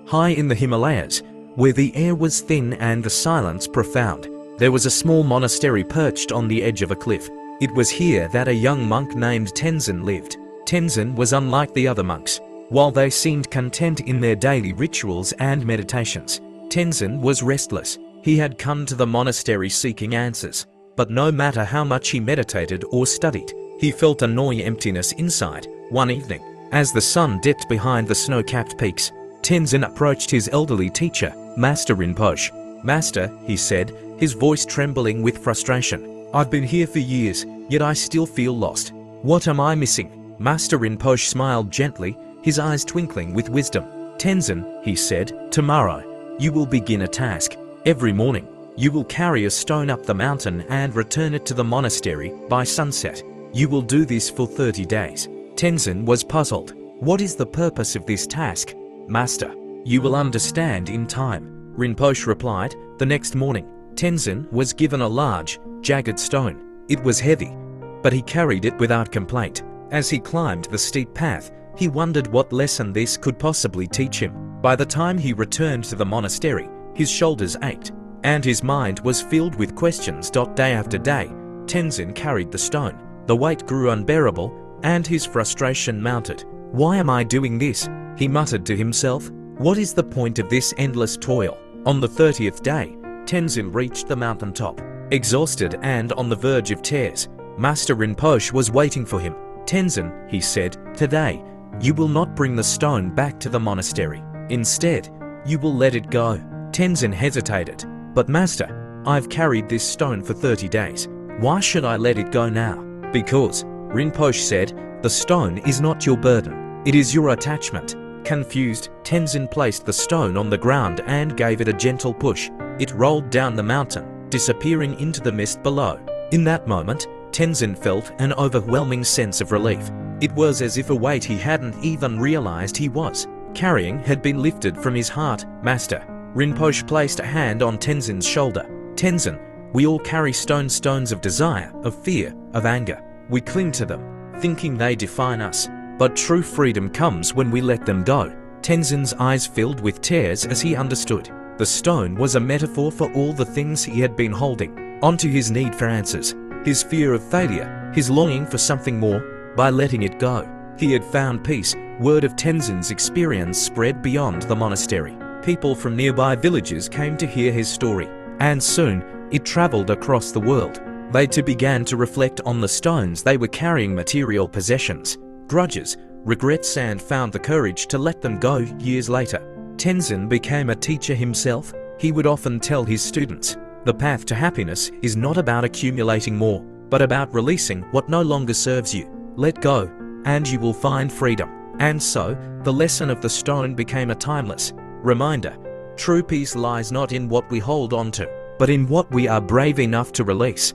High in the Himalayas, where the air was thin and the silence profound, there was a small monastery perched on the edge of a cliff. It was here that a young monk named Tenzin lived. Tenzin was unlike the other monks. While they seemed content in their daily rituals and meditations, Tenzin was restless. He had come to the monastery seeking answers, but no matter how much he meditated or studied, he felt a gnawing emptiness inside. One evening, as the sun dipped behind the snow-capped peaks, Tenzin approached his elderly teacher, Master Rinpoche. "Master," he said, his voice trembling with frustration, "I've been here for years, yet I still feel lost. What am I missing?" Master Rinpoche smiled gently, his eyes twinkling with wisdom. "Tenzin," he said, "tomorrow, you will begin a task. Every morning, you will carry a stone up the mountain and return it to the monastery by sunset. You will do this for 30 days. Tenzin was puzzled. "What is the purpose of this task, Master?" "You will understand in time," Rinpoche replied. The next morning, Tenzin was given a large, jagged stone. It was heavy, but he carried it without complaint. As he climbed the steep path, he wondered what lesson this could possibly teach him. By the time he returned to the monastery, his shoulders ached, and his mind was filled with questions. Day after day, Tenzin carried the stone. The weight grew unbearable, and his frustration mounted. "Why am I doing this?" he muttered to himself. "What is the point of this endless toil?" On the 30th day, Tenzin reached the mountaintop. Exhausted and on the verge of tears, Master Rinpoche was waiting for him. "Tenzin," he said, "today, you will not bring the stone back to the monastery. Instead, you will let it go." Tenzin hesitated. "But Master, I've carried this stone for 30 days. Why should I let it go now?" "Because," Rinpoche said, "the stone is not your burden. It is your attachment." Confused, Tenzin placed the stone on the ground and gave it a gentle push. It rolled down the mountain, disappearing into the mist below. In that moment, Tenzin felt an overwhelming sense of relief. It was as if a weight he hadn't even realized he was carrying had been lifted from his heart. "Master," Rinpoche placed a hand on Tenzin's shoulder. "Tenzin, we all carry stones of desire, of fear, of anger. We cling to them, thinking they define us. But true freedom comes when we let them go." Tenzin's eyes filled with tears as he understood. The stone was a metaphor for all the things he had been holding onto: his need for answers, his fear of failure, his longing for something more. By letting it go, he had found peace. Word of Tenzin's experience spread beyond the monastery. People from nearby villages came to hear his story, and soon it traveled across the world. They too began to reflect on the stones they were carrying: material possessions, grudges, regrets, and found the courage to let them go. Years later, Tenzin became a teacher himself. He would often tell his students, "The path to happiness is not about accumulating more, but about releasing what no longer serves you. Let go, and you will find freedom." And so, the lesson of the stone became a timeless reminder. True peace lies not in what we hold on to, but in what we are brave enough to release.